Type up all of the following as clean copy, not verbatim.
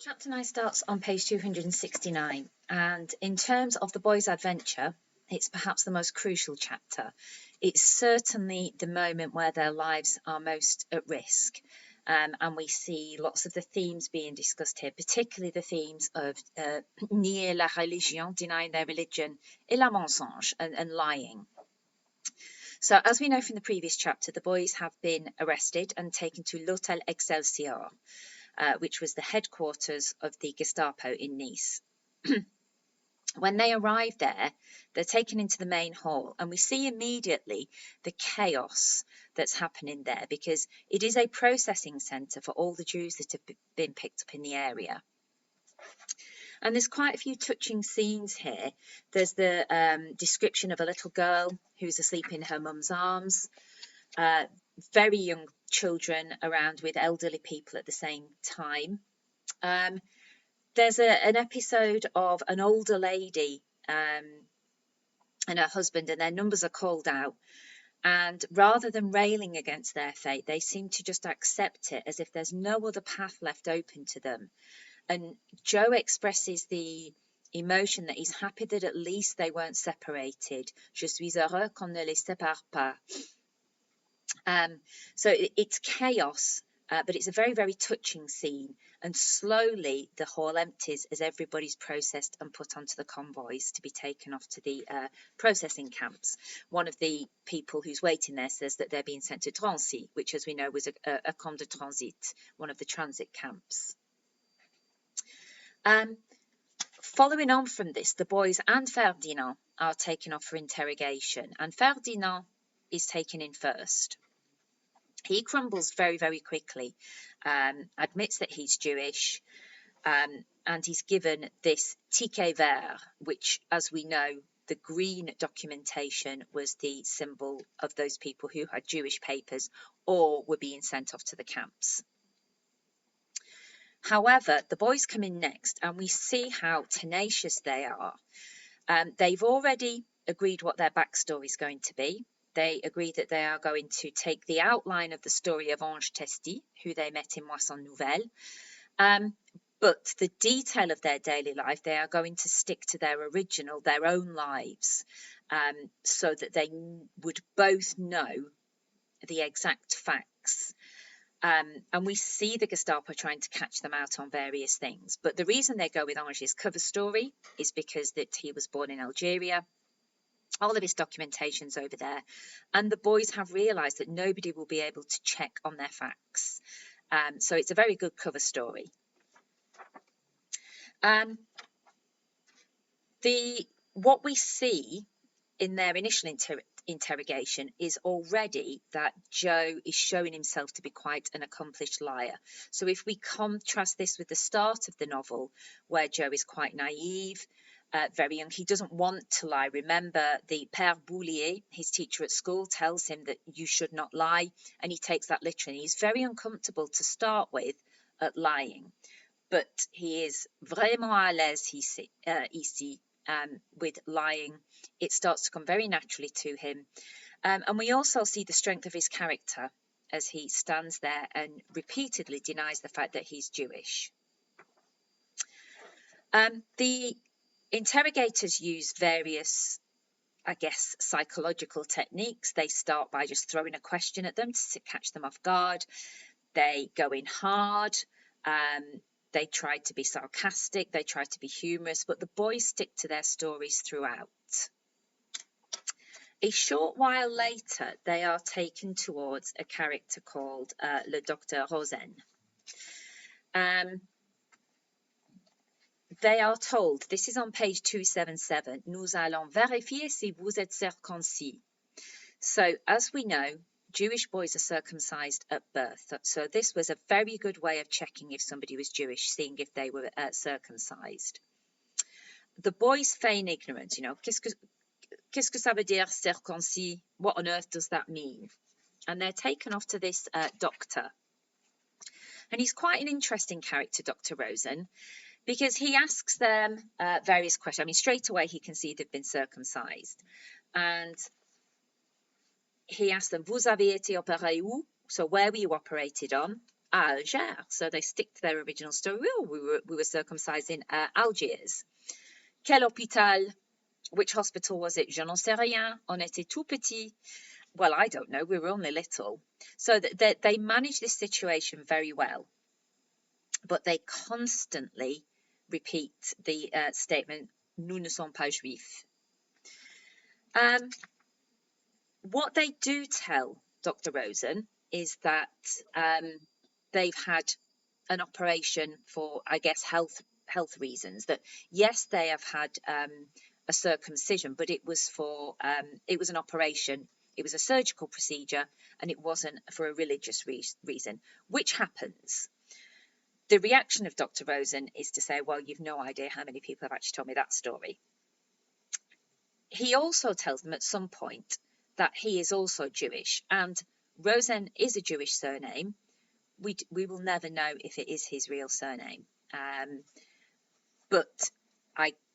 Chapter 9 starts on page 269, and in terms of the boys' adventure, it's perhaps the most crucial chapter. It's certainly the moment where their lives are most at risk, and we see lots of the themes being discussed here, particularly the themes of nier la religion, denying their religion, et la mensonge, and lying. So, as we know from the previous chapter, the boys have been arrested and taken to l'Hôtel Excelsior, which was the headquarters of the Gestapo in Nice. When they arrive there, they're taken into the main hall, and we see immediately the chaos that's happening there, because it is a processing centre for all the Jews that have been picked up in the area. And there's quite a few touching scenes here. There's the description of a little girl who's asleep in her mum's arms, very young children around with elderly people at the same time. There's an episode of an older lady and her husband, and their numbers are called out. And rather than railing against their fate, they seem to just accept it as if there's no other path left open to them. And Joe expresses the emotion that he's happy that at least they weren't separated. Je suis heureux qu'on ne les sépare pas. So it's chaos, but it's a very, very touching scene. And slowly the hall empties as everybody's processed and put onto the convoys to be taken off to the processing camps. One of the people who's waiting there says that they're being sent to Drancy, which, as we know, was a camp de transit, one of the transit camps. Following on from this, the boys and Ferdinand are taken off for interrogation, and Ferdinand is taken in first. He crumbles very, very quickly, admits that he's Jewish, and he's given this ticket vert, which, as we know, the green documentation was the symbol of those people who had Jewish papers or were being sent off to the camps. However, the boys come in next, and we see how tenacious they are. They've already agreed what their backstory is going to be. They agree that they are going to take the outline of the story of Ange Testi, who they met in Moisson Nouvelle, but the detail of their daily life, they are going to stick to their original, their own lives, so that they would both know the exact facts. And we see the Gestapo trying to catch them out on various things. But the reason they go with Ange's cover story is because that he was born in Algeria. All of his documentation's over there. And the boys have realised that nobody will be able to check on their facts. So it's a very good cover story. What we see in their initial interrogation is already that Joe is showing himself to be quite an accomplished liar. So if we contrast this with the start of the novel, where Joe is quite naive, very young, he doesn't want to lie. Remember, the Père Boulier, his teacher at school, tells him that you should not lie, and he takes that literally. He's very uncomfortable to start with at lying, but he is vraiment à l'aise ici. With lying. It starts to come very naturally to him. And we also see the strength of his character as he stands there and repeatedly denies the fact that he's Jewish. The interrogators use various, I guess, psychological techniques. They start by just throwing a question at them to catch them off guard. They go in hard. They try to be sarcastic, they try to be humorous, but the boys stick to their stories throughout. A short while later, they are taken towards a character called Le Docteur Rosen. They are told, this is on page 277, nous allons vérifier si vous êtes circoncis. So, as we know, Jewish boys are circumcised at birth. So this was a very good way of checking if somebody was Jewish, seeing if they were circumcised. The boys feign ignorance, qu'est-ce que ça veut dire circoncis? What on earth does that mean? And they're taken off to this doctor. And he's quite an interesting character, Dr. Rosen, because he asks them various questions. I mean, straight away he can see they've been circumcised. And he asked them, vous avez été opéré où? So where were you operated on? à Alger. So they stick to their original story. Oh, we were circumcised in Algiers. Quel hôpital? Which hospital was it? Je n'en sais rien. On était tout petit. Well, I don't know. We were only little. So they manage this situation very well. But they constantly repeat the statement, nous ne sommes pas juifs. What they do tell Dr. Rosen is that they've had an operation for, I guess, health reasons. That yes, they have had a circumcision, but it was for it was an operation. It was a surgical procedure, and it wasn't for a religious reason, which happens. The reaction of Dr. Rosen is to say, well, you've no idea how many people have actually told me that story. He also tells them at some point that he is also Jewish, and Rosen is a Jewish surname. We will never know if it is his real surname. But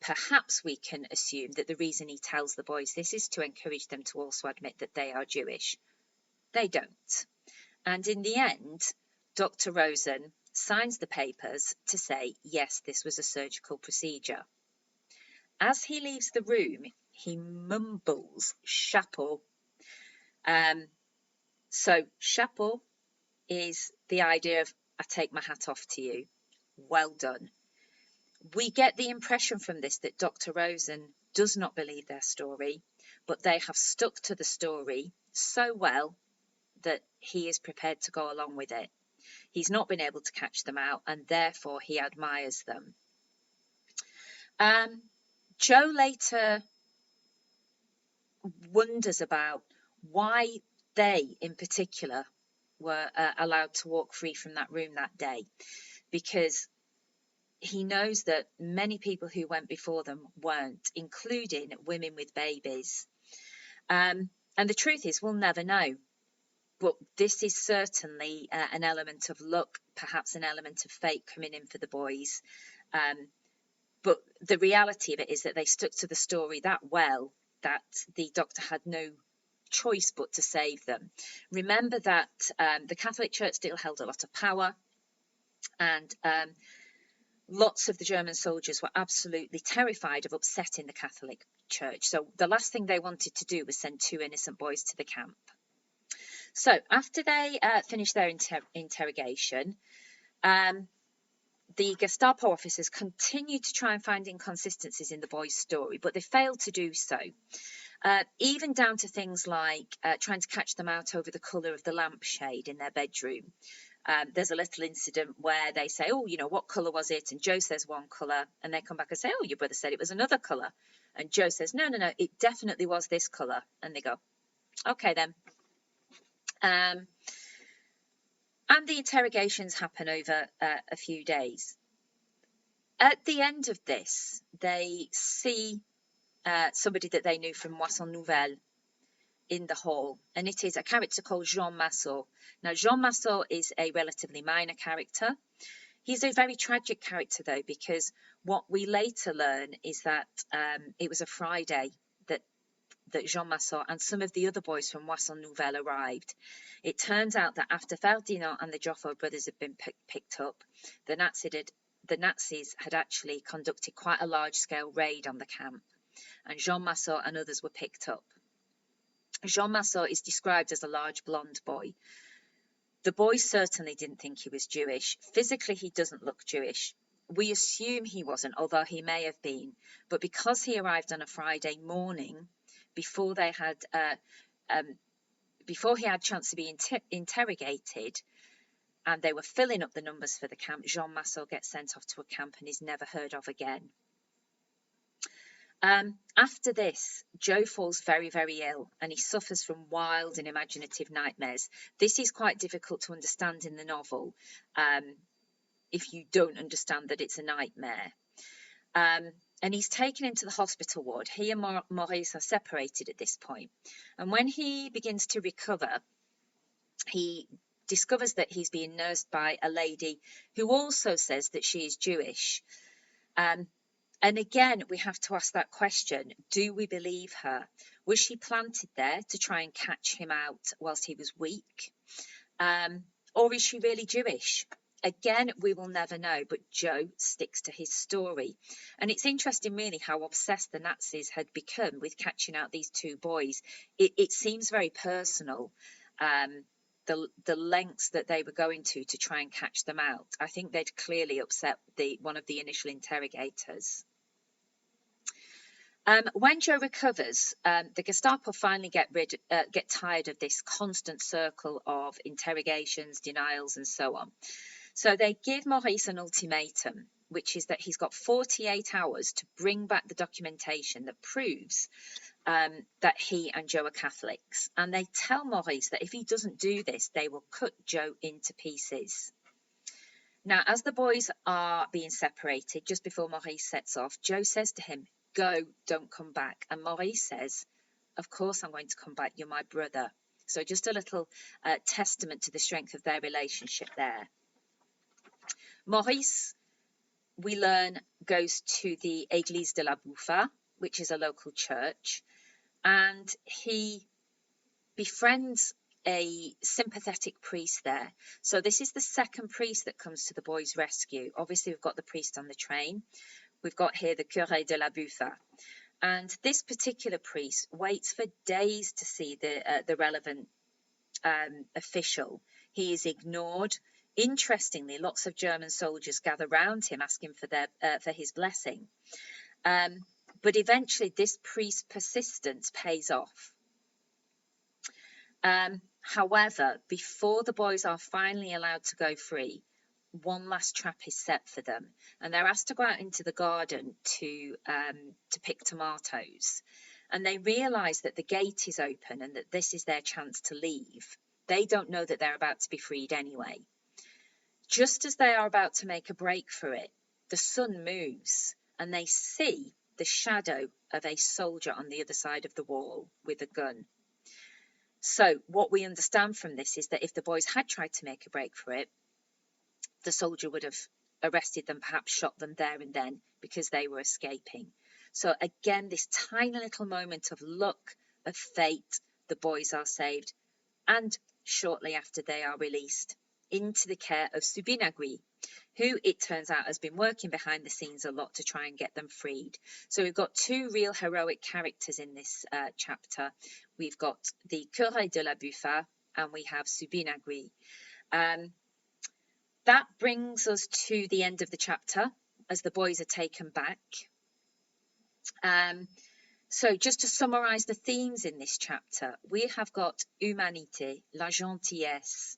perhaps we can assume that the reason he tells the boys this is to encourage them to also admit that they are Jewish. They don't. And in the end, Dr. Rosen signs the papers to say, yes, this was a surgical procedure. As he leaves the room, he mumbles, chapeau. So chapeau is the idea of, I take my hat off to you. Well done. We get the impression from this that Dr. Rosen does not believe their story, but they have stuck to the story so well that he is prepared to go along with it. He's not been able to catch them out, and therefore he admires them. Joe later wonders about why they, in particular, were allowed to walk free from that room that day, because he knows that many people who went before them weren't, including women with babies. And the truth is, we'll never know. But this is certainly an element of luck, perhaps an element of fate coming in for the boys. But the reality of it is that they stuck to the story that well that the doctor had no choice but to save them. Remember that the Catholic Church still held a lot of power, and lots of the German soldiers were absolutely terrified of upsetting the Catholic Church. So the last thing they wanted to do was send two innocent boys to the camp. So after they finished their interrogation, the Gestapo officers continued to try and find inconsistencies in the boys' story, but they failed to do so. Even down to things like trying to catch them out over the colour of the lampshade in their bedroom. There's a little incident where they say, oh, you know, what colour was it? And Joe says one colour, and they come back and say, oh, your brother said it was another colour. And Joe says, no, it definitely was this colour. And they go, okay then. And the interrogations happen over a few days. At the end of this, they see somebody that they knew from Moisson Nouvelle in the hall, and it is a character called Jean Massot. Now, Jean Massot is a relatively minor character. He's a very tragic character, though, because what we later learn is that it was a Friday that Jean Massot and some of the other boys from Moisson Nouvelle arrived. It turns out that after Ferdinand and the Joffo brothers had been picked up, the Nazis had actually conducted quite a large-scale raid on the camp, and Jean Massot and others were picked up. Jean Massot is described as a large blonde boy. The boys certainly didn't think he was Jewish. Physically, he doesn't look Jewish. We assume he wasn't, although he may have been. But because he arrived on a Friday morning, before he had a chance to be interrogated, and they were filling up the numbers for the camp, Jean Massot gets sent off to a camp and is never heard of again. After this, Joe falls very, very ill, and he suffers from wild and imaginative nightmares. This is quite difficult to understand in the novel if you don't understand that it's a nightmare. And he's taken into the hospital ward. He and Maurice are separated at this point. And when he begins to recover, he discovers that he's being nursed by a lady who also says that she is Jewish. And again, we have to ask that question, do we believe her? Was she planted there to try and catch him out whilst he was weak? Or is she really Jewish? Again, we will never know, but Joe sticks to his story. And it's interesting, really, how obsessed the Nazis had become with catching out these two boys. It seems very personal, the lengths that they were going to try and catch them out. I think they'd clearly upset one of the initial interrogators. When Joe recovers, the Gestapo finally get tired of this constant circle of interrogations, denials, and so on. So they give Maurice an ultimatum, which is that he's got 48 hours to bring back the documentation that proves that he and Joe are Catholics. And they tell Maurice that if he doesn't do this, they will cut Joe into pieces. Now, as the boys are being separated, just before Maurice sets off, Joe says to him, "Go, don't come back." And Maurice says, "Of course I'm going to come back, you're my brother." So just a little testament to the strength of their relationship there. Maurice, we learn, goes to the Église de la Bouffa, which is a local church, and he befriends a sympathetic priest there. So this is the second priest that comes to the boys' rescue. Obviously, we've got the priest on the train. We've got here the Curé de la Bouffa. And this particular priest waits for days to see the relevant official. He is ignored. Interestingly, lots of German soldiers gather round him asking for his blessing. But eventually this priest's persistence pays off. However, before the boys are finally allowed to go free, one last trap is set for them, and they're asked to go out into the garden to pick tomatoes. And they realise that the gate is open and that this is their chance to leave. They don't know that they're about to be freed anyway. Just as they are about to make a break for it, the sun moves and they see the shadow of a soldier on the other side of the wall with a gun. So what we understand from this is that if the boys had tried to make a break for it, the soldier would have arrested them, perhaps shot them there and then because they were escaping. So again, this tiny little moment of luck, of fate, the boys are saved. And shortly after, they are released into the care of Subinagui, who it turns out has been working behind the scenes a lot to try and get them freed. So we've got two real heroic characters in this chapter. We've got the Curé de la Bouffa and we have Subinagui. That brings us to the end of the chapter as the boys are taken back. So just to summarise the themes in this chapter, we have got humanité, la gentillesse.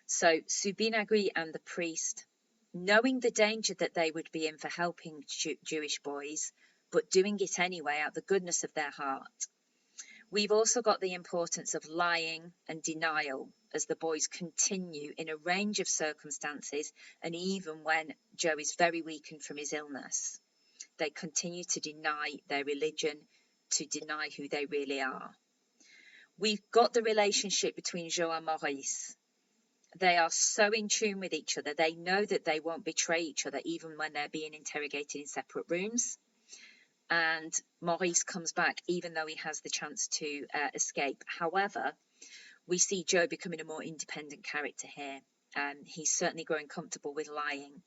So Subinagui and the priest, knowing the danger that they would be in for helping Jewish boys, but doing it anyway out of the goodness of their heart. We've also got the importance of lying and denial as the boys continue in a range of circumstances, and even when Joe is very weakened from his illness, they continue to deny their religion, to deny who they really are. We've got the relationship between Joe and Maurice. They are so in tune with each other. They know that they won't betray each other even when they're being interrogated in separate rooms. And Maurice comes back even though he has the chance to escape. However, we see Joe becoming a more independent character here. He's certainly growing comfortable with lying.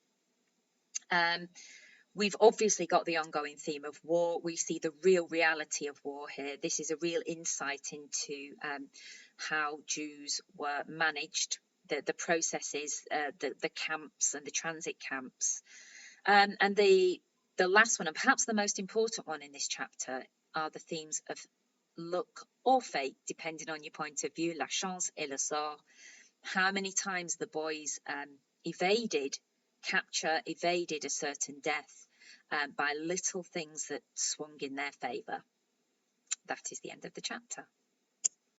We've obviously got the ongoing theme of war. We see the real reality of war here. This is a real insight into how Jews were managed, the processes, the camps and the transit camps. And the last one, and perhaps the most important one in this chapter, are the themes of luck or fate, depending on your point of view, la chance et le sort. How many times the boys evaded capture, evaded a certain death by little things that swung in their favour. That is the end of the chapter.